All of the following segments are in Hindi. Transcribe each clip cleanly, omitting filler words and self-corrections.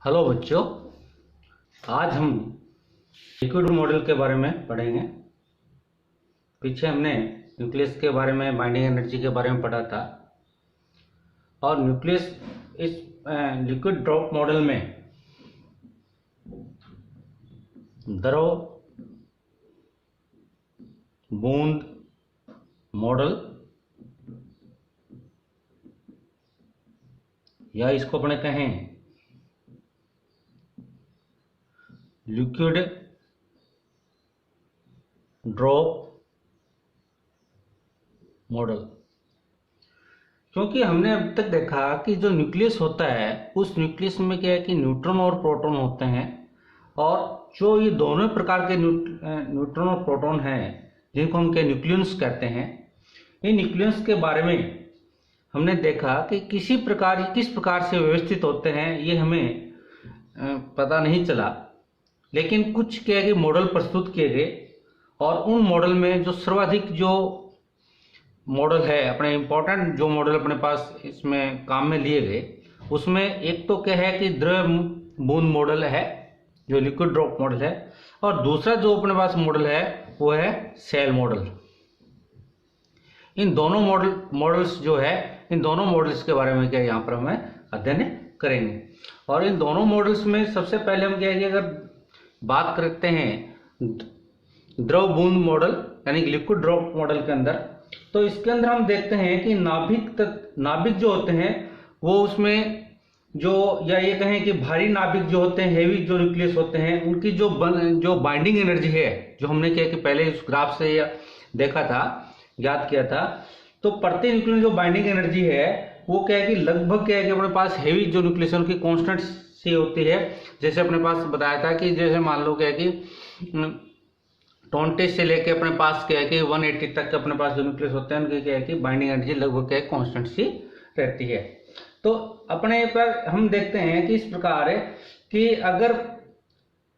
हेलो बच्चों, आज हम लिक्विड मॉडल के बारे में पढ़ेंगे। पीछे हमने न्यूक्लियस के बारे में, बाइंडिंग एनर्जी के बारे में पढ़ा था। और न्यूक्लियस इस लिक्विड ड्रॉप मॉडल में द्रव बूंद मॉडल, या इसको अपने कहें लिक्विड ड्रॉप मॉडल, क्योंकि हमने अब तक देखा कि जो न्यूक्लियस होता है उस न्यूक्लियस में क्या है कि न्यूट्रॉन और प्रोटॉन होते हैं। और जो ये दोनों प्रकार के न्यूट्रॉन और प्रोटॉन हैं जिनको हम क्या न्यूक्लियस कहते हैं, इन न्यूक्लियस के बारे में हमने देखा कि किस प्रकार से व्यवस्थित होते हैं ये हमें पता नहीं चला। लेकिन कुछ क्या है कि मॉडल प्रस्तुत किए गए, और उन मॉडल में जो सर्वाधिक जो मॉडल है, अपने इम्पोर्टेंट जो मॉडल अपने पास इसमें काम में लिए गए, उसमें एक तो क्या है कि द्रव बूंद मॉडल है जो लिक्विड ड्रॉप मॉडल है, और दूसरा जो अपने पास मॉडल है वो है सेल मॉडल। इन दोनों मॉडल्स जो है, इन दोनों मॉडल्स के बारे में क्या यहाँ पर हमें अध्ययन करेंगे। और इन दोनों मॉडल्स में सबसे पहले हम क्या है कि अगर बात करते हैं द्रव बूंद मॉडल यानी लिक्विड ड्रॉप मॉडल के अंदर, तो इसके अंदर हम देखते हैं कि नाभिक जो होते हैं वो उसमें जो, या ये कहें कि भारी नाभिक जो होते हैं, हेवी जो न्यूक्लियस होते हैं, उनकी जो बाइंडिंग एनर्जी है, जो हमने क्या कि पहले उस ग्राफ से देखा था, याद किया था, तो प्रति न्यूक्लियस जो बाइंडिंग एनर्जी है वो क्या है कि लगभग क्या है कि अपने पास हेवी जो न्यूक्लियस है उनकी कांस्टेंट सी होती है। जैसे अपने पास बताया था कि जैसे मान लो क्या है कि 20 से लेके अपने पास क्या है कि 180 तक के अपने पास जो न्यूक्लियस होते हैं उनकी क्या है कि बाइंडिंग एनर्जी लगभग क्या है कांस्टेंट सी रहती है। तो अपने पर हम देखते हैं कि इस प्रकार है कि अगर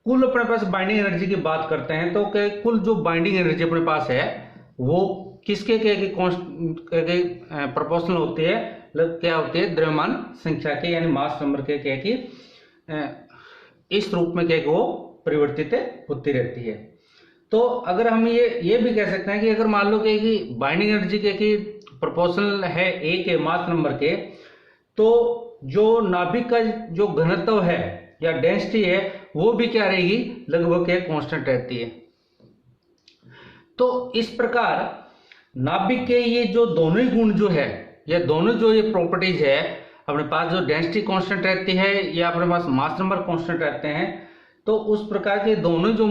कुल अपने पास बाइंडिंग एनर्जी की बात करते हैं तो क्या कुल जो बाइंडिंग एनर्जी अपने पास है वो किसके क्या कि प्रोपोर्शनल होती है, क्या होती है द्रव्यमान संख्या के, यानी मास नंबर के क्या कि इस रूप में क्या कि वो परिवर्तित होती रहती है। तो अगर हम ये भी कह सकते हैं कि अगर मान लो कि बाइंडिंग एनर्जी के कि प्रोपोर्शनल है ए के मास नंबर के, तो जो नाभिक का जो घनत्व है या डेंसिटी है वो भी क्या रहेगी, लगभग क्या कांस्टेंट रहती है। तो इस प्रकार नाभिक के ये जो दोनों ही गुण जो है, या दोनों जो ये प्रॉपर्टीज है, अपने पास जो डेंसिटी कांस्टेंट रहती है या अपने पास मास नंबर कांस्टेंट रहते हैं, तो उस प्रकार के दोनों जो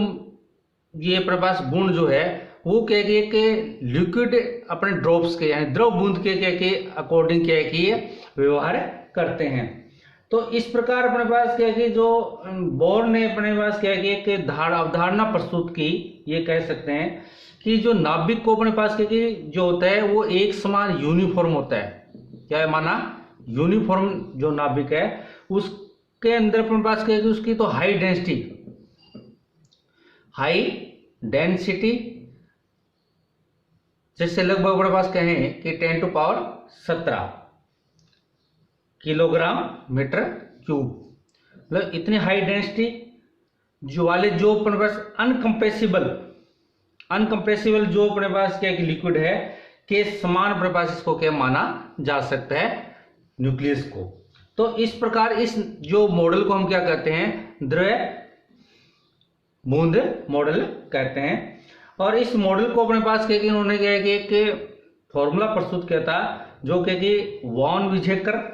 ये अपने पास गुण जो है वो क्या है कि लिक्विड अपने ड्रॉप्स के यानी द्रव बूंद के क्या कि अकॉर्डिंग क्या है कि ये व्यवहार करते हैं। तो इस प्रकार अपने पास क्या है कि जो बोर ने अपने पास क्या है कि एक अवधारणा प्रस्तुत की, ये कह सकते हैं कि जो नाभिक को अपने पास क्या कि जो होता है वो एक समान यूनिफॉर्म होता है। क्या है माना, यूनिफॉर्म जो नाभिक है उसके अंदर अपने पास क्या है कि उसकी तो हाई डेंसिटी जैसे लगभग अपने पास कहें कि 10⁻17 किलोग्राम मीटर क्यूब, मतलब इतनी हाई डेंसिटी जो वाले जो अपने पास अनकंप्रेसिबल जो अपने पास क्या कि लिक्विड है के समान अपने पास इसको क्या माना जा सकता है न्यूक्लियस को। तो इस प्रकार इस जो मॉडल को हम क्या कहते हैं, द्रव बूंद मॉडल कहते हैं। और इस मॉडल को अपने पास क्या कि उन्होंने क्या है कि एक फॉर्मूला प्रस्तुत किया था जो क्या कि वॉन विजेकर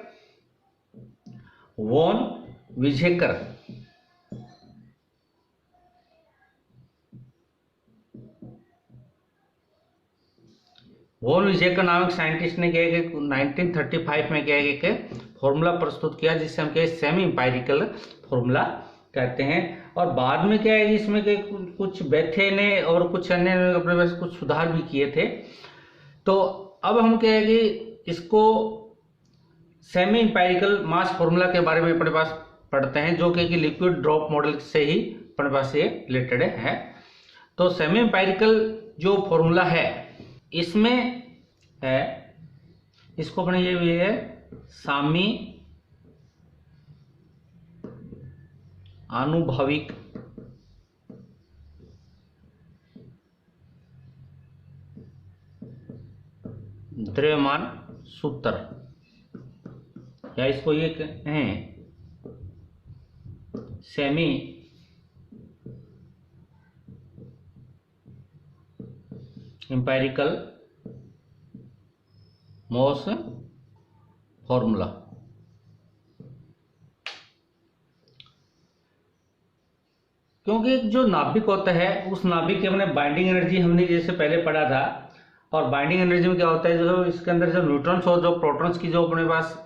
नामक साइंटिस्ट ने क्या है कि 1935 में क्या है कि फॉर्मूला प्रस्तुत किया, जिससे हम क्या सेमी इंपायरिकल फॉर्मूला कहते हैं। और बाद में क्या है कि इसमें कुछ बेथे ने और कुछ अन्य ने अपने पास कुछ सुधार भी किए थे। तो अब हम क्या है कि इसको सेमी इंपायरिकल मास फॉर्मूला के बारे में अपने पास पढ़ते हैं, जो कि लिक्विड ड्रॉप मॉडल से ही अपने पास ये रिलेटेड है। तो सेमी इंपायरिकल जो फॉर्मूला है इसमें है, इसको अपने ये भी है सामी आनुभाविक द्रव्यमान सूत्र, या इसको ये कहें सेमी एम्पिरिकल मॉस फॉर्मूला। क्योंकि जो नाभिक होता है उस नाभिक के अपने बाइंडिंग एनर्जी हमने जैसे पहले पढ़ा था, और बाइंडिंग एनर्जी में क्या होता है, जो इसके अंदर जो न्यूट्रॉन्स और जो प्रोटॉन्स की जो अपने पास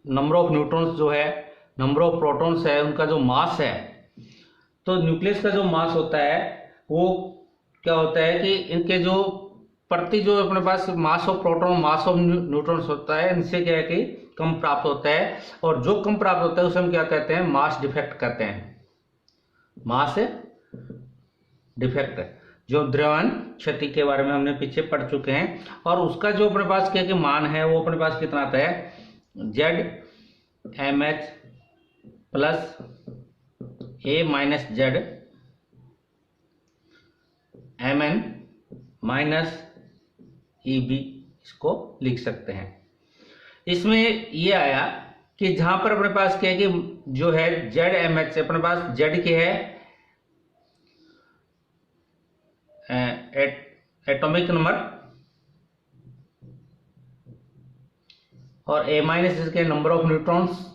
नंबर ऑफ न्यूट्रॉन्स जो है, नंबर ऑफ प्रोटॉन्स है, उनका जो मास है, तो न्यूक्लियस का जो मास होता है वो क्या होता है कि इनके जो प्रति जो अपने पास mass of proton mass of neutrons होता है, इनसे क्या है कि कम प्राप्त होता है, और जो कम प्राप्त होता है उसे हम क्या कहते हैं, मास डिफेक्ट कहते हैं। मास डिफेक्ट, जो द्रव्यमान क्षति के बारे में हमने पीछे पढ़ चुके हैं, और उसका जो अपने पास क्या कि मान है वो अपने पास कितना आता है, Z M H plus A minus Z M N minus E B, इसको लिख सकते हैं। इसमें ये आया कि जहां पर अपने पास क्या है कि जो है जेड एम एच अपने पास जेड के है एटॉमिक नंबर, और ए माइनस इसके नंबर ऑफ न्यूट्रॉन्स,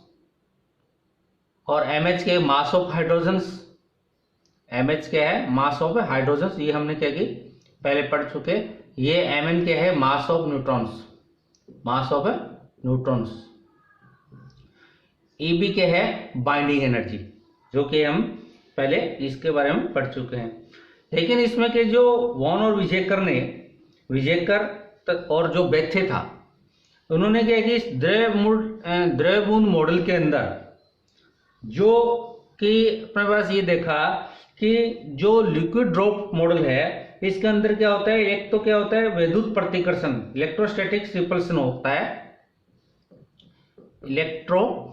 और एम एच के mass of hydrogens, M H क्या है, मास ऑफ हाइड्रोजन्स, ये हमने क्या की पहले पढ़ चुके। ये एम एन क्या है, mass of neutrons, mass of neutrons. E B क्या है, बाइंडिंग एनर्जी, जो कि हम पहले इसके बारे में पढ़ चुके हैं। लेकिन इसमें के जो वॉन और विजेकर और जो बेथे था, उन्होंने क्या कि इस द्रव्यबूंद मॉडल के अंदर जो कि अपने पास ये देखा कि जो लिक्विड ड्रॉप मॉडल है, इसके अंदर क्या होता है, एक तो क्या होता है वैद्युत प्रतिकर्षण, इलेक्ट्रोस्टैटिक रिपल्सन होता है, इलेक्ट्रोस्टैटिक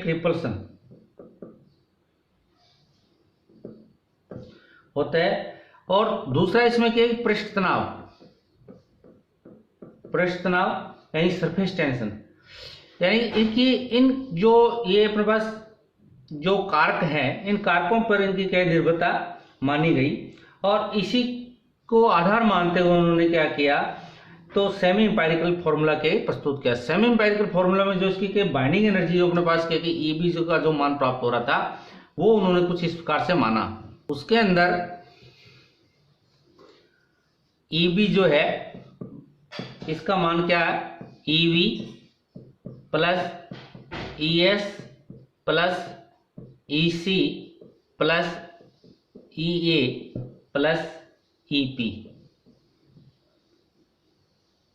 रिपल्सन होता है, और दूसरा इसमें क्या है, पृष्ठ तनाव यानी सरफेस टेंशन, यानी इनकी इन जो ये अपने पास जो कारक हैं, इन कारकों पर इनकी क्या निर्भरता मानी गई, और इसी को आधार मानते हुए उन्होंने क्या किया, तो सेमी एम्पिरिकल फॉर्मूला के प्रस्तुत किया। सेमी एम्पिरिकल फॉर्मूला में जो इसकी के बाइंडिंग एनर्जी जो अपने पास क्या कि ईबी का जो मान प्राप्त हो रहा था, वो उन्होंने कुछ इस प्रकार से माना। उसके अंदर ईबी जो है, इसका मान क्या है, EV plus ES plus EC plus EA plus EP.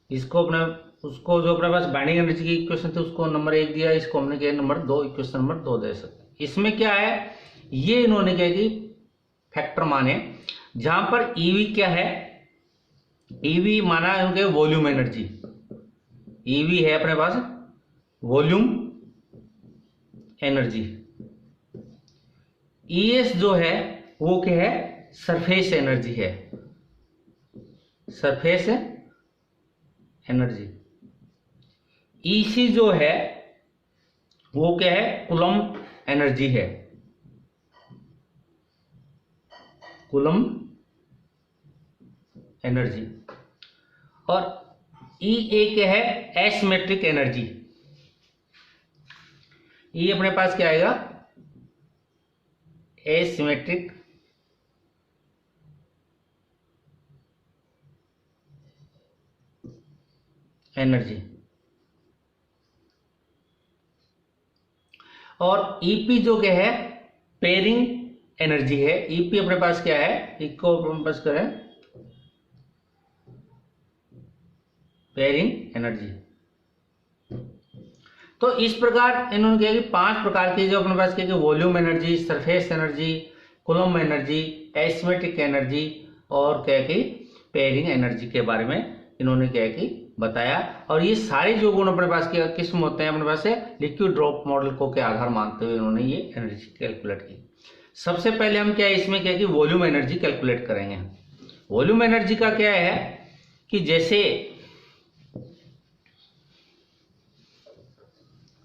इसको अपने उसको जो अपने पास बाइंडिंग एनर्जी की इक्वेशन थी उसको नंबर 1 दिया, इसको हमने क्या नंबर 2, इक्वेशन नंबर 2 दे सकते। इसमें क्या है, ये इन्होंने क्या कि फैक्टर माने, जहां पर ईवी क्या है, ईवी माना है उनके वॉल्यूम एनर्जी, ईवी है अपने पास वॉल्यूम एनर्जी, ईएस जो है वो क्या है, सरफेस एनर्जी है, सरफेस एनर्जी। ईसी जो है वो क्या है, कूलम्ब एनर्जी है, कूलम्ब एनर्जी। और ई ए क्या है, एसिमेट्रिक एनर्जी, ये अपने पास क्या आएगा, एसिमेट्रिक एनर्जी। और ईपी जो क्या है, पेयरिंग एनर्जी है। ईपी अपने पास क्या है, इसको अपने पास क्या है, पेयरिंग एनर्जी। तो इस प्रकार इन्होंने किया कि 5 प्रकार की जो अपने पास क्या कि volume energy, surface energy, coulomb energy, asymmetric energy और क्या कि पेयरिंग एनर्जी के बारे में इन्होंने क्या कि बताया। और ये सारे जो गुण अपने पास क्या किस्म होते हैं अपने पास से लिक्विड ड्रॉप मॉडल को के आधार मानते हुए उन्होंने ये एनर्जी कैलकुलेट की। सबसे पहले हम क्या है इसमें क्या कि वॉल्यूम एनर्जी कैलकुलेट करेंगे। वॉल्यूम एनर्जी का क्या है कि जैसे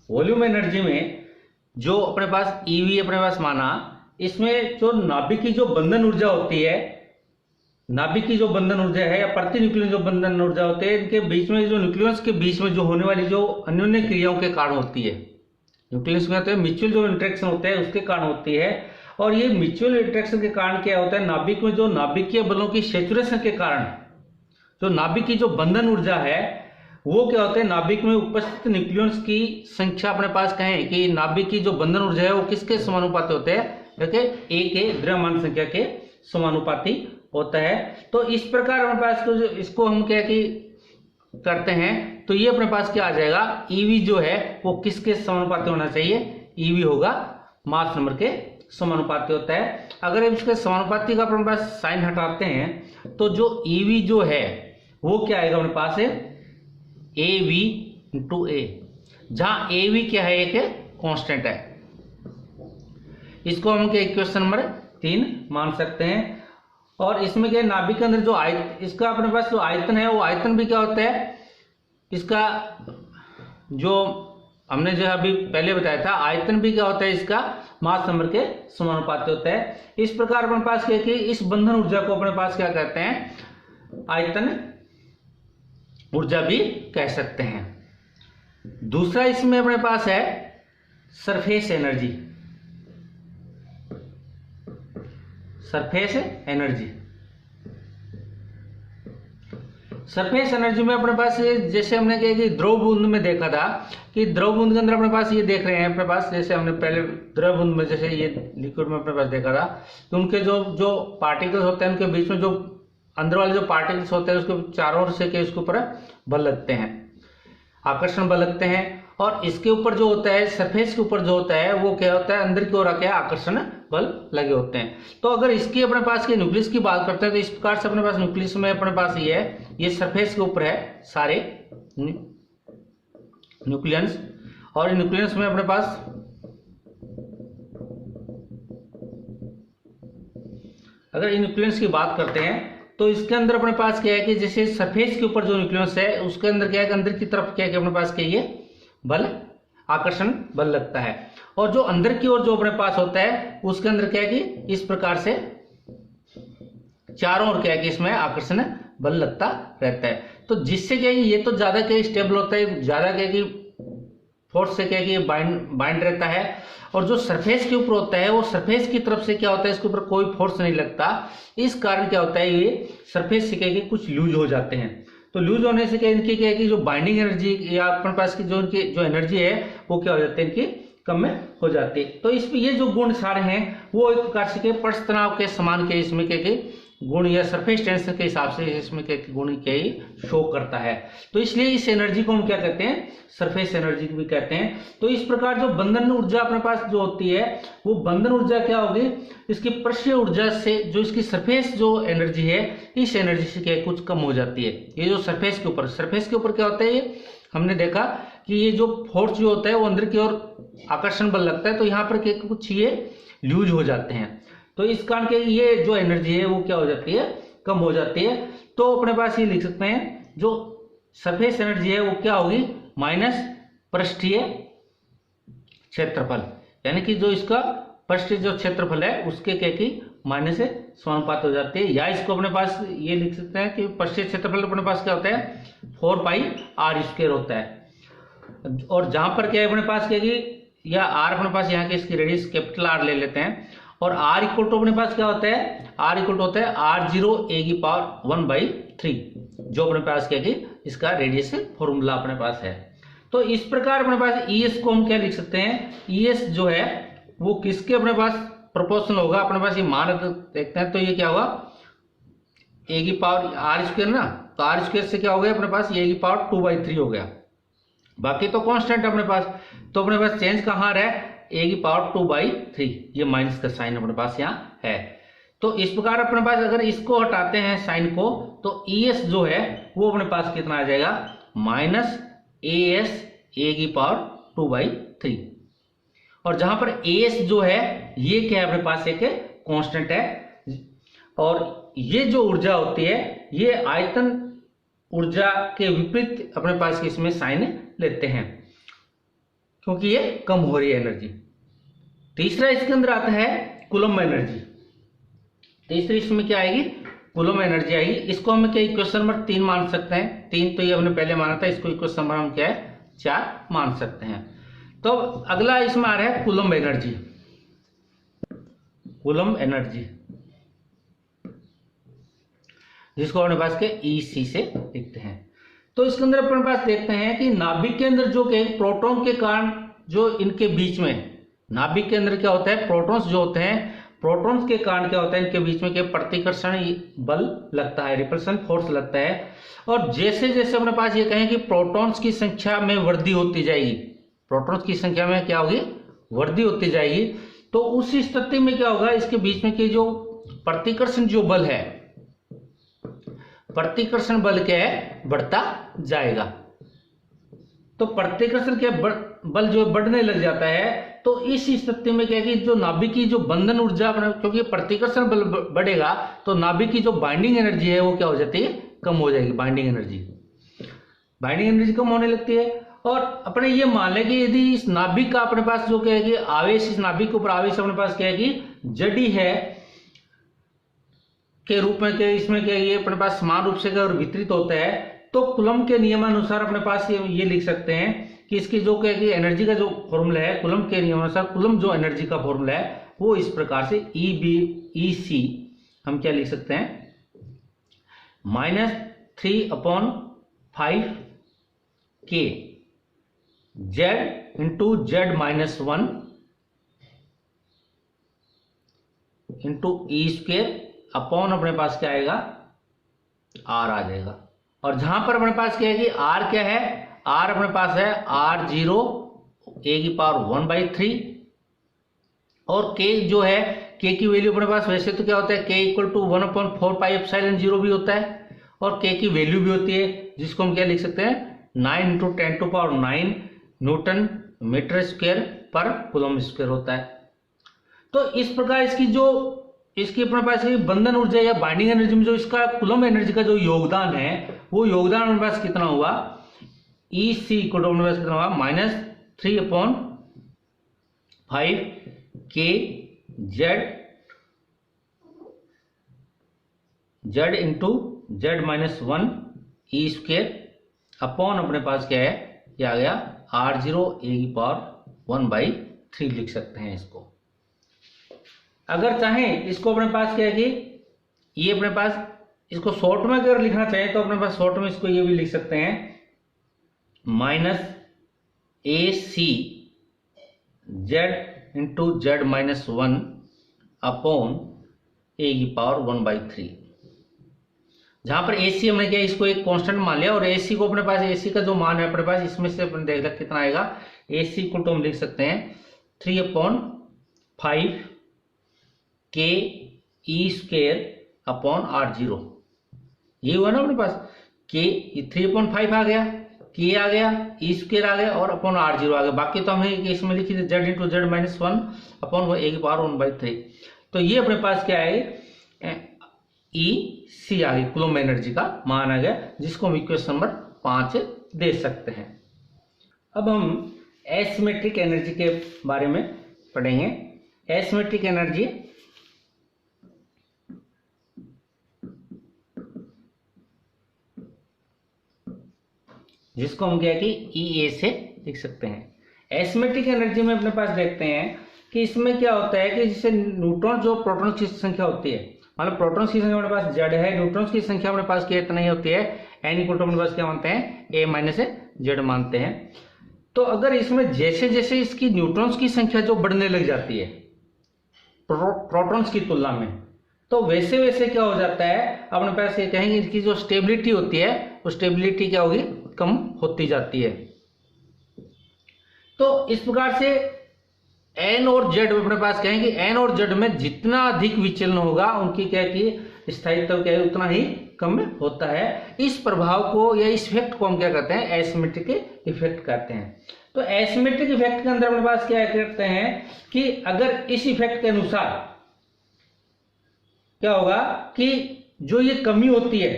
वॉल्यूम एनर्जी में जो अपने पास ईवी अपने पास माना, इसमें जो नाभिक की जो बंधन ऊर्जा होती है, नाभिक की जो बंधन ऊर्जा है या प्रति न्यूक्लियन जो बंधन ऊर्जा होती है, इनके बीच में जो न्यूक्लियस के बीच में जो होने वाली जो अन्योन्य क्रियाओं के कारण होती है, न्यूक्लियस में होते हैं म्यूचुअल जो इंटरेक्शन होते हैं उसके कारण होती है। और ये म्यूचुअल इंटरेक्शन के कारण क्या होता है, नाभिक में जो नाभिकीय बलों की सैचुरेशन के कारण जो नाभिक की जो बंधन ऊर्जा है वो क्या होता है, नाभिक में उपस्थित न्यूक्लियस की संख्या अपने पास कहें कि नाभिक की जो बंधन ऊर्जा है वो किसके समानुपाती होते हैं, देखिए ए के द्रव्यमान संख्या के समानुपाती होता है। तो इस प्रकार अपने पास जो इसको हम क्या कि करते हैं, तो ये अपने पास क्या आ जाएगा, ईवी जो है वो किसके समानुपाती होना चाहिए, ईवी होगा मास नंबर के समानुपाती होता है। अगर इसके समानुपाती का अपने पास साइन हटाते हैं तो जो ईवी जो है वो क्या आएगा अपने पास है ए वी इंटू ए, जहां ए वी क्या है, एक कांस्टेंट है। इसको हम क्या इक्वेशन नंबर 3 मान सकते हैं। और इसमें क्या नाभिक के अंदर जो इसका अपने पास जो आयतन है वो आयतन भी क्या होता है, इसका जो हमने जो अभी पहले बताया था आयतन भी क्या होता है, इसका मास नंबर के समानुपाती होता है। इस प्रकार अपने पास क्या कि इस बंधन ऊर्जा को अपने पास क्या कहते हैं, आयतन ऊर्जा भी कह सकते हैं। दूसरा इसमें अपने पास है surface energy. Surface energy, surface energy में अपने पास जैसे हमने कहा कि द्रव बूंद में देखा था कि द्रव बूंद के अंदर अपने पास ये देख रहे हैं अपने पास, जैसे हमने पहले द्रव बूंद में जैसे ये लिक्विड में अपने पास देखा था कि उनके जो पार्टिकल्स होते हैं उनके बीच में जो अंदर वाले जो पार्टिकल्स होते हैं उसके चारों ओर से के उसके ऊपर बल लगते हैं, आकर्षण बल लगते हैं। और इसके ऊपर जो होता है सरफेस के ऊपर जो होता है वो क्या होता है, अंदर की ओर आके आकर्षण बल लगे होते हैं। तो अगर इसकी अपने पास के न्यूक्लियस की बात करते हैं तो इस प्रकार से अपने पास न्यूक्लियस में अपने पास ये है, ये सरफेस के ऊपर है सारे न्यूक्लियस। और न्यूक्लियस में अपने पास अगर इन न्यूक्लियस की बात करते हैं तो इसके अंदर अपने पास क्या है कि जैसे सरफेस के ऊपर जो न्यूक्लियस है उसके अंदर क्या है कि अंदर की तरफ क्या है कि अपने पास क्या ये बल आकर्षण बल लगता है। और जो अंदर की ओर जो अपने पास होता है उसके अंदर क्या है कि इस प्रकार से चारों ओर क्या है कि इसमें आकर्षण बल लगता रहता है। तो जिससे क्या है ये तो ज्यादा क्या स्टेबल होता है, ज्यादा क्या कि फोर्स से क्या है कि बाइंड रहता है। और जो सरफेस के ऊपर होता है वो सरफेस की तरफ से क्या होता है, इसके ऊपर कोई फोर्स नहीं लगता। इस कारण क्या होता है ये सरफेस से क्या है कि कुछ लूज हो जाते हैं। तो लूज होने से क्या इनकी क्या है कि जो बाइंडिंग एनर्जी या अपने पास की जो इनकी जो एनर्जी है वो क्या हो जाती है, इनकी कम में हो जाती है। तो इसमें ये जो गुण सारे हैं वो एक प्रकार से पृष्ठ तनाव के समान के इसमें क्या गुण या सरफेस टेंशन के हिसाब से इसमें क्या गुण क्या ही शो करता है। तो इसलिए इस एनर्जी को हम क्या कहते हैं, सरफेस एनर्जी भी कहते हैं। तो इस प्रकार जो बंधन ऊर्जा अपने पास जो होती है वो बंधन ऊर्जा क्या होगी, इसकी पृष्ठीय ऊर्जा से जो इसकी सरफेस जो एनर्जी है इस एनर्जी से क्या कुछ कम हो जाती है। ये जो सरफेस के ऊपर क्या होता है, ये हमने देखा कि ये जो फोर्स जो होता है वो अंदर की ओर आकर्षण बल लगता है, तो यहाँ पर क्या कुछ ये लूज हो जाते हैं। तो इस कारण के ये जो एनर्जी है वो क्या हो जाती है, कम हो जाती है। तो अपने पास ये लिख सकते हैं जो सरफेस एनर्जी है वो क्या होगी, माइनस पृष्ठीय क्षेत्रफल, यानी कि जो इसका पृष्ठीय जो क्षेत्रफल है उसके क्या की माइनस से समानुपात हो जाती है। या इसको अपने पास ये लिख सकते हैं कि पृष्ठीय क्षेत्रफल अपने पास क्या होता है 4πr² होता है। और जहां पर क्या है अपने पास क्या की या आर अपने पास यहाँ के इसकी रेडियस कैपिटल आर ले लेते हैं। और r इक्वल टू अपने पास क्या होता है, r इक्वल टू होता है r0a⁴ जो अपने पास क्या कि इसका रेडियस फॉर्मूला अपने पास है। तो इस प्रकार अपने पास ES को हम क्या लिख सकते हैं, ES जो है वो किसके अपने पास प्रोपोर्शनल होगा, अपने पास ये मान देखते हैं। तो ये क्या होगा a⁴r² ना, तो r² से क्या हो गया अपने पास a⁴2/3 हो गया। बाकी तो कांस्टेंट अपने पास, तो अपने पास चेंज कहाँ है a⁴2/3, ये माइनस का साइन अपने पास यहाँ है। तो इस प्रकार अपने पास अगर इसको हटाते हैं साइन को तो ES जो है वो अपने पास कितना आ जाएगा माइनस AS A⁴ और जहां पर AS जो है ये क्या है अपने पास एक कांस्टेंट है, और ये जो ऊर्जा होती है ये आयतन ऊर्जा के विपरीत अपने पास इसमें साइन लेते हैं क्योंकि ये कम हो रही है एनर्जी। तीसरा इसके अंदर आता है कूलम्ब एनर्जी। तीसरी इसमें क्या आएगी, कूलम्ब एनर्जी आएगी। इसको हम क्या इक्वेशन नंबर 3 मान सकते हैं। 3 तो ये हमने पहले माना था, इसको इक्वेशन नंबर हम क्या है 4 मान सकते हैं। तो अगला इसमें आ रहा है कूलम्ब एनर्जी। कूलम्ब एनर्जी जिसको अपने पास के EC से लिखते हैं। तो इसके अंदर अपने पास देखते हैं कि नाभिक के अंदर जो के प्रोटॉन के कारण जो इनके बीच में नाभिक के अंदर क्या होता है, प्रोटॉन्स जो होते हैं, प्रोटॉन्स के कारण क्या होता है इनके बीच में क्या प्रतिकर्षण बल लगता है, रिपल्सन फोर्स लगता है। और जैसे जैसे अपने पास ये कहें कि प्रोटॉन्स की संख्या में वृद्धि होती जाएगी, प्रोटॉन्स की संख्या में क्या होगी, वृद्धि होती जाएगी, तो उस स्थिति में क्या होगा, इसके बीच में कि जो प्रतिकर्षण जो बल है, प्रतिकर्षण बल क्या है बढ़ता जाएगा। तो प्रतिकर्षण के बल जो बढ़ने लग जाता है, तो इस स्थिति में क्या है कि जो नाभिक की जो बंधन ऊर्जा, क्योंकि प्रतिकर्षण बल बढ़ेगा तो नाभिक की जो बाइंडिंग एनर्जी है वो क्या हो जाती है, कम हो जाएगी। बाइंडिंग एनर्जी कम होने लगती है। और अपने ये मान लें कि यदि इस नाभिक का अपने पास जो क्या है कि आवेश, इस नाभिक के ऊपर आवेश अपने पास क्या है कि जड़ी है के रूप में क्या इसमें क्या ये अपने पास समान रूप से अगर वितरित होता है, तो कूलम्ब के नियमानुसार अपने पास ये लिख सकते हैं कि इसकी जो क्या कि एनर्जी का जो फॉर्मूला है, कूलम्ब के नियमानुसार कूलम्ब जो एनर्जी का फॉर्मूला है वो इस प्रकार से EC हम क्या लिख सकते हैं, -3/5 K Z into Z-1 into E² upon अपने पास क्या आएगा, R आ जाएगा। और जहां पर अपने पास क्या है कि R क्या है, R अपने पास है R0 A⁴ 1/3 और K जो है, K की वैल्यू अपने पास वैसे तो क्या होता है K = 1/4πε0 भी होता है, और K की वैल्यू भी होती है जिसको हम क्या लिख सकते हैं 9 × 10⁹ न्यूटन मीटर स्क्वायर पर कूलम्ब स्क्वायर होता है। तो इस प्रकार इसकी अपने पास बंधन ऊर्जा या बाइंडिंग एनर्जी में जो इसका कूलम्ब एनर्जी का जो योगदान है, वो योगदान अपने पास कितना हुआ, EC = अपने पास कितना हुआ -3/5 K Z into Z-1 E² upon अपने पास क्या है, ये आ गया R0 A⁴ 1/3 लिख सकते हैं इसको। अगर चाहें इसको अपने पास क्या है कि ये अपने पास इसको शॉर्ट में अगर लिखना चाहें तो अपने पास शॉर्ट में इसको ये भी लिख सकते हैं -AC Z into Z-1 upon A⁴ 1/3। जहां पर AC हमने क्या इसको एक कांस्टेंट मान लिया, और AC को अपने पास AC का जो मान है अपने पास इसमें से अपन देख लें कितना आएगा। AC को तो हम लिख सकते हैं 3/5 K E² अपॉन R0। ये हुआ ना अपने पास K 3/5 आ गया, K आ गया, E² आ गया और अपॉन R0 आ गया। बाकी तो हमें इसमें लिखी थी Z into Z-1 upon A⁴ 1/3। तो ये अपने पास क्या है EC आ गई, कूलम्ब एनर्जी का मान आ गया, जिसको हम इक्वेशन नंबर 5 दे सकते हैं। अब हम एसिमेट्रिक एनर्जी के बारे में पढ़ेंगे। एसिमेट्रिक एनर्जी जिसको हम क्या कि EA से लिख सकते हैं। एसिमेट्रिक एनर्जी में अपने पास देखते हैं कि इसमें क्या होता है कि जैसे न्यूट्रॉन जो प्रोटॉन्स की संख्या होती है, मतलब प्रोटॉन्स की संख्या हमारे पास Z है, न्यूट्रॉन्स की संख्या हमारे पास क्या इतना ही होती है, N = अपने पास क्या मानते हैं A-Z मानते हैं। तो अगर इसमें जैसे जैसे इसकी न्यूट्रॉन्स की संख्या जो बढ़ने लग जाती है प्रोटॉन्स की तुलना में, तो वैसे वैसे क्या हो जाता है अपने पास ये कहेंगे इसकी जो स्टेबिलिटी होती है वो स्टेबिलिटी क्या होगी, कम होती जाती है। तो इस प्रकार से N और Z अपने पास कहेंगे N और Z में जितना अधिक विचलन होगा उनकी क्या की स्थायित्व क्या है उतना ही कम में होता है। इस प्रभाव को या इस इफेक्ट को हम क्या कहते हैं, एसिमेट्रिक इफेक्ट कहते हैं। तो एसिमेट्रिक इफेक्ट के अंदर अपने पास क्या करते हैं कि अगर इस इफेक्ट के अनुसार क्या होगा कि जो ये कमी होती है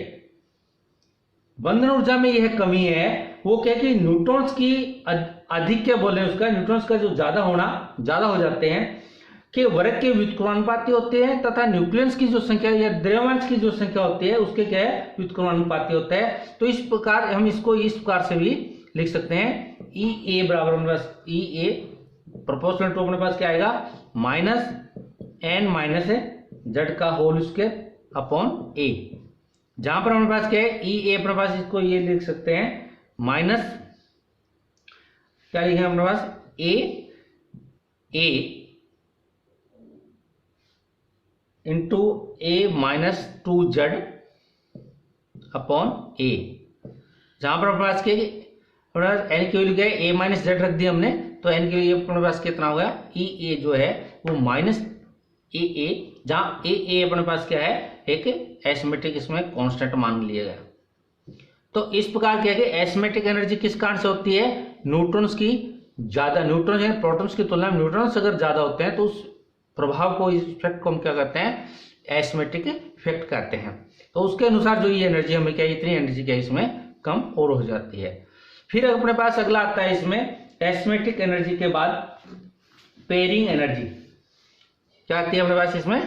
बंधन ऊर्जा में, यह कमी है वो क्या कि न्यूट्रॉन्स की अधिक, क्या बोले उसका, न्यूट्रॉन्स का जो ज्यादा हो जाते हैं कि वर्ग के व्युत्क्रमानुपाती होते हैं, तथा न्यूक्लियस की जो संख्या या द्रव्यमांश की जो संख्या होती है उसके क्या है, व्युत्क्रमानुपाती होता है। तो इस प्रकार हम इसको इस प्रकार से भी लिख सकते हैं, ई ए बराबर अपने पास ई ए प्रोपोर्शनल टू अपने पास क्या आएगा, माइनस एन माइनस जेड का होल स्क्वायर अपॉन ए, जहां पर हमारे पास क्या है, ई ए अपने पास, इसको ये लिख सकते हैं माइनस, क्या लिखे अपने पास, ए इंटू ए माइनस 2z अपॉन ए, जहां पर अपने पास क्या एन की वैल्यू क्या है, ए माइनस जेड रख दिया हमने, तो एन की वैल्यू अपने पास कितना हो गया, ई ए जो है वो माइनस ए, जहां ए अपने पास क्या है, एक एसिमेट्रिक इसमें कांस्टेंट मान लिया गया। तो इस प्रकार क्या है कि एसिमेट्रिक एनर्जी किस कारण से होती है, न्यूट्रॉन्स की ज्यादा, न्यूट्रॉन है प्रोटॉन्स की तुलना में न्यूट्रॉन्स अगर ज्यादा होते हैं तो उस प्रभाव को, इस इफेक्ट को हम क्या करते हैं, एसिमेट्रिक इफेक्ट कहते हैं। तो उसके अनुसार जो ये एनर्जी हमें क्या, इतनी एनर्जी क्या इसमें कम और हो जाती है। फिर अपने पास अगला आता है इसमें एसिमेट्रिक एनर्जी के बाद पेयरिंग एनर्जी, क्या आती है अपने पास इसमें,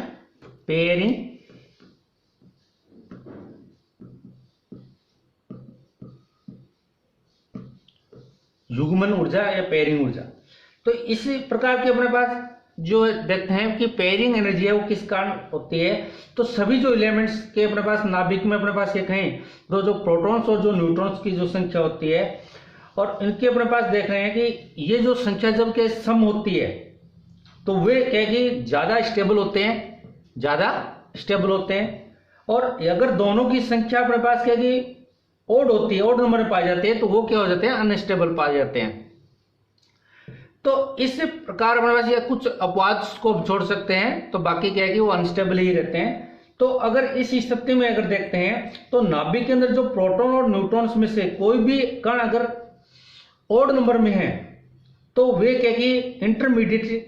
पेयरिंग युग्मन ऊर्जा या पेयरिंग ऊर्जा। तो इसी प्रकार के अपने पास जो देखते हैं कि पेयरिंग एनर्जी है वो किस कारण होती है, तो सभी जो एलिमेंट्स के अपने पास नाभिक में अपने पास ये कहें तो जो प्रोटॉन्स और जो न्यूट्रॉन्स की जो संख्या होती है, और इनके अपने पास देख रहे हैं कि ये जो संख्या जब के सम होती है तो वे क्या कि ज्यादा स्टेबल होते हैं, और अगर दोनों की संख्या अपने पास क्या कि ओड होती है, ओड नंबर में पाए जाते हैं, तो वो क्या हो जाते हैं, अनस्टेबल पाए जाते हैं। तो इस प्रकार अपने पास ये कुछ अपवाद को हम छोड़ सकते हैं, तो बाकी क्या है कि वो अनस्टेबल ही रहते हैं। तो अगर इस स्थिति में अगर देखते हैं तो नाभिक के अंदर जो प्रोटॉन और न्यूट्रॉन्स में से कोई भी कण अगर ओड नंबर में है तो वे क्या कि इंटरमीडिएट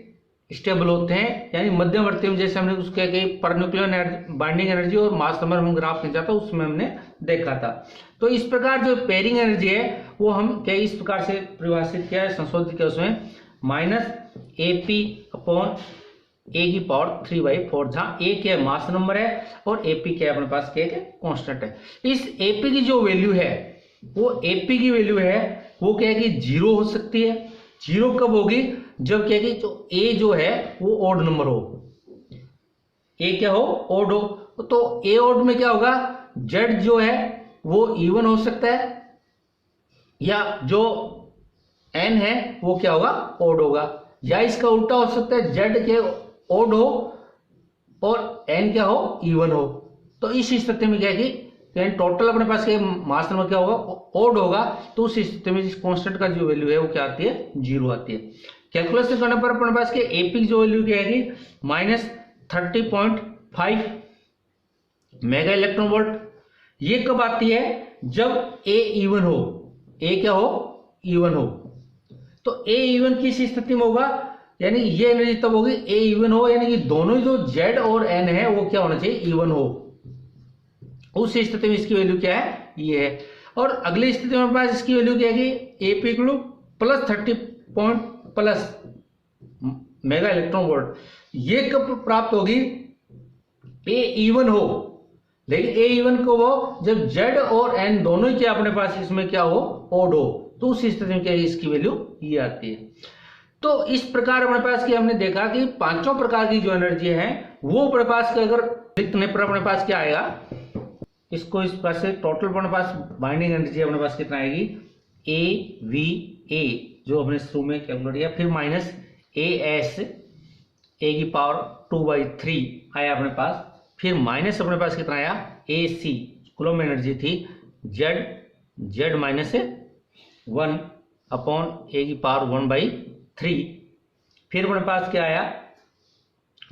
स्टेबल होते हैं, यानी मध्यवर्ती में, जैसे हमने उसके कि पर न्यूक्लियर बाइंडिंग एनर्जी और मास नंबर हम ग्राफ खींचा था उसमें हमने देखा था। तो इस प्रकार जो पेयरिंग एनर्जी है वो हम क्या इस प्रकार से परिभाषित किया है, संशोधित किया उसमें, माइनस AP अपॉन A की पावर 3/4, जहां A क्या मास नंबर है और AP क्या अपने पास क्या कांस्टेंट है। इस AP की जो वैल्यू है वो AP की वैल्यू है वो क्या है कि 0 हो सकती है। 0 कब होगी, जब क्या कि जो A जो है वो ओड नंबर हो, A क्या हो, ओड हो। तो A ओड में क्या होगा, Z जो है वो इवन हो सकता है, या जो N है वो क्या होगा, ओड होगा, या इसका उल्टा हो सकता है, Z के ओड हो और N क्या हो, इवन हो। तो इस स्थिति में क्या है कि टोटल अपने पास के मास नंबर क्या होगा, ओड होगा, तो उस स्थिति में इस कांस्टेंट का जो वैल्यू है वो क्या आती है, 0 आती है। कैलकुलेशन करने पर अपने पास के AP की जो वैल्यू क्या है, -30.5 मेगा इलेक्ट्रॉन वोल्ट। ये कब आती है, जब A इवन हो, A क्या हो, इवन हो। तो A इवन किस स्थिति में होगा, यानी ये एनर्जी तब होगी A इवन हो, यानी कि दोनों जो Z और N है वो क्या होना चाहिए, इवन हो। उस स्थिति में इसकी वैल्यू क्या है, ये है। और अगली स्थिति में पास इसकी वैल्यू क्या है, AP +30 मेगा इलेक्ट्रॉन वोल्ट। ये कब प्राप्त होगी, A इवन हो, लेकिन A इवन को वो जब Z और N दोनों ही क्या अपने पास इसमें क्या हो, ओड हो, तो उस स्थिति में क्या है, इसकी वैल्यू ये आती है। तो इस प्रकार अपने पास की हमने देखा कि पांचों प्रकार की जो एनर्जी है वो अपने पास के अगर लिखने पर अपने पास क्या आएगा, इसको इस पास से टोटल अपने पास बाइंडिंग एनर्जी अपने पास कितना आएगी, AVA जो हमने शुरू में कैलकुलेट किया, फिर माइनस AS A की पावर 2/3 आया अपने पास, फिर माइनस अपने पास कितना आया, AC कुलम एनर्जी थी, Z माइनस 1 अपॉन A की पावर 1/3, फिर अपने पास क्या आया,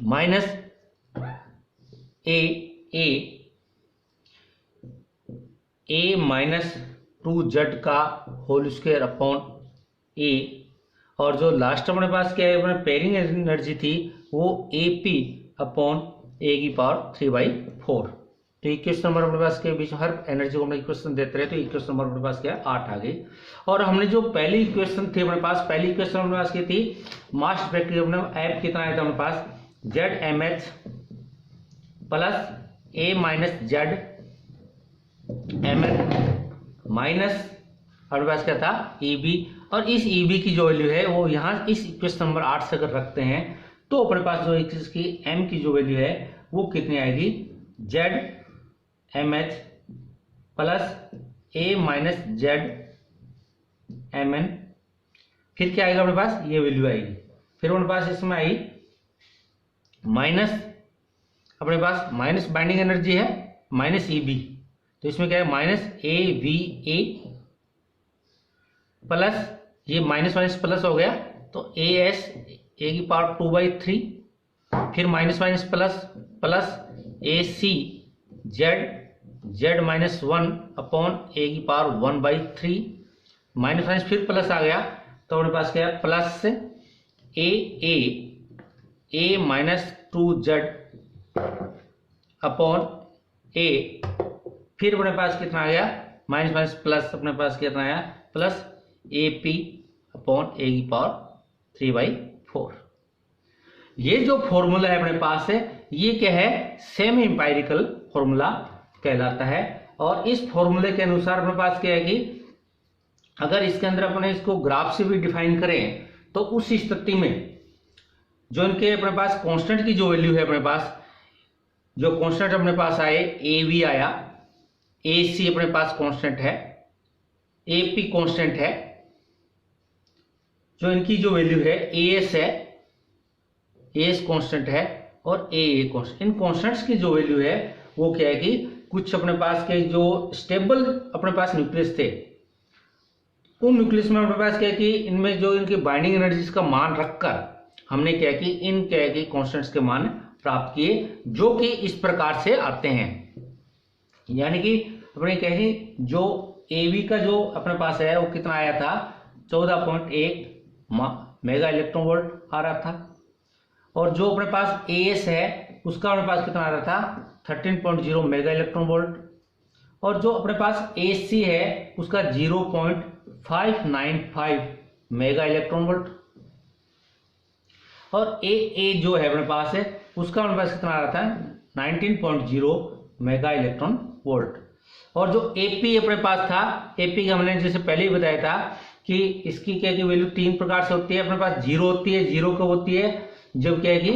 minus A A minus 2z का होल स्क्वायर अपॉन ए, और जो लास्ट अपने पास क्या है, अपने पेयरिंग एनर्जी थी वो ए पी अपॉन ए की पावर 3/4। तो इक्वेशन नंबर अपने पास के बीच हर एनर्जी को हम इक्वेशन देते रहे, तो इक्वेशन नंबर अपने पास क्या है 8 आ गई। और हमने जो पहली इक्वेशन थी अपने पास, पहली इक्वेशन अपने पास की थी मास इफेक्ट, अपने एफ कितना आया था अपने पास Z M H plus A minus Z M L minus अपने पास क्या था ई बी। और इस ई बी की जो वैल्यू है वो यहाँ इस इक्वेशन नंबर 8 से अगर रखते हैं तो अपने पास जो इसकी एम की जो वैल्यू है वो कितनी आएगी, Z M H plus A minus Z M N. फिर क्या आएगा अपने पास, ये वैल्यू आएगी। फिर अपने पास इसमें आई माइनस, अपने पास माइनस बाइंडिंग एनर्जी है माइनस ई बी, तो इसमें क्या है minus A V A plus ये माइनस माइनस प्लस हो गया तो ए एस ए की पावर 2/3, फिर माइनस माइनस प्लस प्लस ए सी जेड जेड माइनस 1 अपॉन ए की पावर 1/3, माइनस माइनस फिर प्लस आ गया तो अपने पास क्या है plus A minus 2z upon ए, फिर अपने पास कितना आ गया माइनस माइनस प्लस, अपने पास कितना आया प्लस ए पी अपॉन ए की पावर 3/4। ये जो फॉर्मूला है अपने पास है ये क्या है, सेमी एम्पायरिकल फॉर्मूला कहलाता है। और इस फॉर्मूले के अनुसार अपने पास क्या है कि अगर इसके अंदर अपने इसको ग्राफ से भी डिफाइन करें तो उस स्थिति में जो इनके अपने पास कांस्टेंट की जो वैल्यू है, अपने पास जो कांस्टेंट अपने पास आए ए वी आया, ए सी अपने पास कांस्टेंट है, ए पी कांस्टेंट है, जो इनकी जो वैल्यू है ए एस है, ए एस कांस्टेंट है और ए कांस्टेंट, इन कांस्टेंट्स की जो वैल्यू है वो क्या है कि कुछ अपने पास के जो स्टेबल अपने पास न्यूक्लियस थे उन न्यूक्लियस में अपने पास क्या है कि इनमें जो इनकी बाइंडिंग एनर्जीज का मान रखकर हमने क्या कि इन क्या है कि कांस्टेंट्स के मान प्राप्त किए जो कि इस प्रकार से आते हैं। यानी कि अपने क्या है जो एवी का जो अपने पास है वो कितना आया था 14.1 मेगा इलेक्ट्रॉन वोल्ट आ रहा था, और जो अपने पास एएस है उसका अपने पास कितना आ रहा था 13.0 मेगा इलेक्ट्रॉन वोल्ट, और जो अपने पास एसी है उसका 0.595 मेगा इलेक्ट्रॉन वोल्ट, और ए जो है अपने पास है उसका अपने पास कितना आ रहा था 19.0 मेगा इलेक्ट्रॉन वोल्ट। और जो एपी अपने पास था, एपी का हमने जैसे पहले ही बताया था कि इसकी क्या की वैल्यू 3 प्रकार से होती है। अपने पास जीरो होती है, जीरो कब होती है जब क्या है कि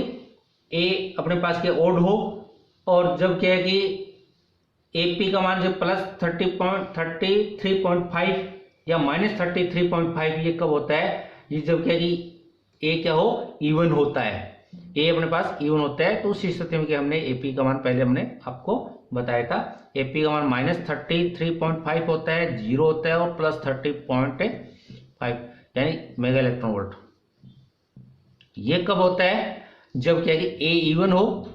ए अपने पास के ओड हो, और जब क्या है कि एपी का मान जब प्लस 33.5 या माइनस 33.5 ये कब होता है, ये जब क्या कि ए क्या हो इवन होता है, ए अपने पास इवन होता है। तो उस स्थिति में क्या हमने एपी का मान पहले हमने आपको बताया था, एपी का मान माइनस 33.5 होता है, जीरो होता है और प्लस 30.5 यानी मेगा इलेक्ट्रॉन वोल्ट। ये कब होता है जब क्या है कि ए इवन हो,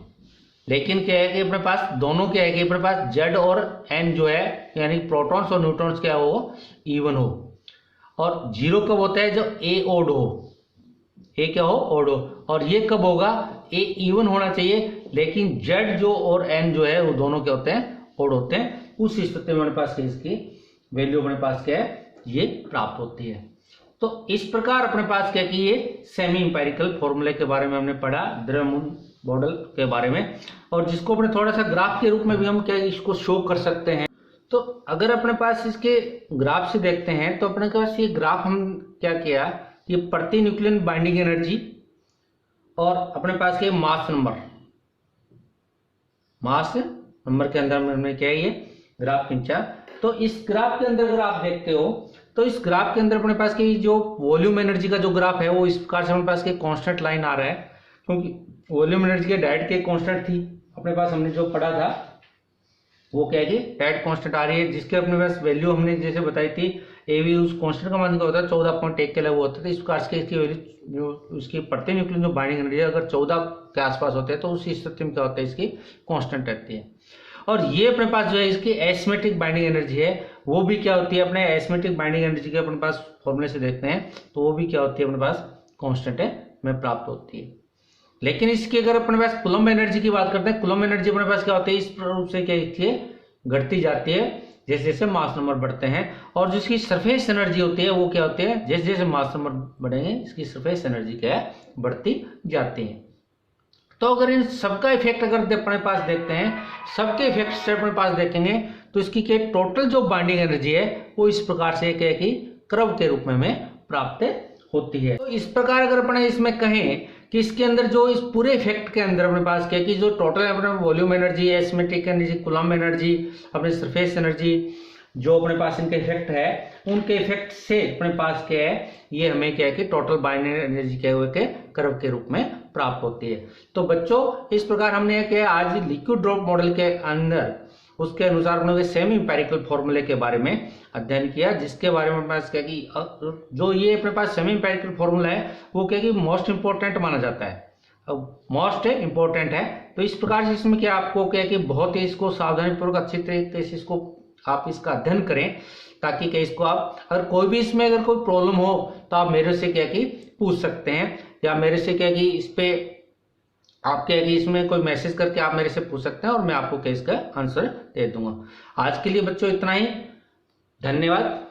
लेकिन क्या है कि अपने पास दोनों क्या है कि अपने पास जेड और एन जो है यानी प्रोटॉन्स और न्यूट्रॉन्स क्या हो इवन हो। और जीरो कब होता है जब ए ओड हो, ए क्या हो ओड हो, और ये कब होगा ए इवन होना चाहिए लेकिन जेड जो और एन जो है वो दोनों क्या होते हैं ओड होते हैं। उस स्थिति में अपने पास इसकी वैल्यू अपने पास क्या है ये प्राप्त होती है। तो इस प्रकार अपने पास क्या कि ये सेमी इंपेरिकल फॉर्मूले के बारे में हमने पढ़ा, द्रव्यमान मॉडल के बारे में, और जिसको अपने थोड़ा सा ग्राफ के रूप में भी हम क्या इसको शो कर सकते हैं। तो अगर अपने पास इसके ग्राफ से देखते हैं तो अपने पास ये ग्राफ हम क्या किया, ये प्रति न्यूक्लियन बाइंडिंग एनर्जी और अपने पास के मास नंबर के अंदर हमने क्या है ये ग्राफ खींचा। तो इस ग्राफ के अंदर अगर आप देखते हो तो इस ग्राफ के अंदर अपने पास की जो वॉल्यूम एनर्जी का जो ग्राफ है वो इस प्रकार से अपने पास के कांस्टेंट लाइन आ रहा है, क्योंकि वॉल्यूम एनर्जी के डायरेक्ट के कांस्टेंट थी अपने पास हमने जो पढ़ा था वो क्या है कि डायरेक्ट कांस्टेंट आ रही है, जिसके अपने पास वैल्यू हमने जैसे बताई थी एवी उस कांस्टेंट का मान क्या होता है 14.1 के लगभग होता है। इस प्रकार से इसकी वैल्यू जो उसकी प्रति न्यूक्लियन जो बाइंडिंग एनर्जी अगर 14 के आसपास होते हैं तो उस स्थिति में क्या होता है इसकी कांस्टेंट रहती है। और ये अपने पास जो है इसकी एसिमेट्रिक बाइंडिंग एनर्जी है, वो भी क्या होती है अपने एसिमेट्रिक बाइंडिंग एनर्जी के अपने पास फॉर्मूले से देखते हैं तो वो भी क्या होती है अपने पास कांस्टेंट में प्राप्त होती है। लेकिन इसकी अगर अपने पास कूलम्ब एनर्जी की बात करते हैं, कूलम्ब एनर्जी अपने पास क्या होती है, इस रूप से क्या होती है, घटती जाती है जैसे जैसे मास नंबर बढ़ते हैं। और जिसकी सरफेस एनर्जी होती है वो क्या होती है, जैसे जैसे मास नंबर बढ़ेंगे इसकी सरफेस एनर्जी क्या है, बढ़ती जाती है। तो अगर इन सबका इफेक्ट अगर अपने पास देखते हैं, सबके इफेक्ट से अपने पास देखेंगे तो इसकी क्या टोटल जो बाइंडिंग एनर्जी है वो इस प्रकार से क्या कि कर्व के रूप में हमें प्राप्त होती है। तो इस प्रकार अगर अपने इसमें कहें कि इसके अंदर जो इस पूरे इफेक्ट के अंदर अपने पास क्या कि जो टोटल अपने volume energy, asymmetric energy, coulomb energy, अपने सरफेस एनर्जी, जो अपने पास इनके इफेक्ट है, उनके इफेक्ट से अपने पास क्या है, ये हमें क्या है कि टोटल बाइंडिंग एनर्जी क्या हुए के कर्व के रूप में प्राप्त होती है। तो बच्चों इस प्रकार हमने क्या आज लिक्विड ड्रॉप मॉडल के अंदर उसके अनुसार हमने सेमी इंपेरिकल फॉर्मूले के बारे में अध्ययन किया, जिसके बारे में पास क्या कि जो ये अपने पास सेमी इंपेरिकल फॉर्मूला है वो क्या कि मोस्ट इंपॉर्टेंट माना जाता है, मोस्ट इंपॉर्टेंट है। तो इस प्रकार से इसमें क्या आपको क्या कि बहुत ही इसको सावधानीपूर्वक अच्छी तरीके से इसको आप इसका अध्ययन करें, ताकि क्या इसको आप अगर कोई भी इसमें अगर कोई प्रॉब्लम हो तो आप मेरे से क्या कि पूछ सकते हैं, या मेरे से क्या कि इस पे आप क्या कि इसमें कोई मैसेज करके आप मेरे से पूछ सकते हैं और मैं आपको क्या इसका आंसर दे दूंगा। आज के लिए बच्चों इतना ही, धन्यवाद।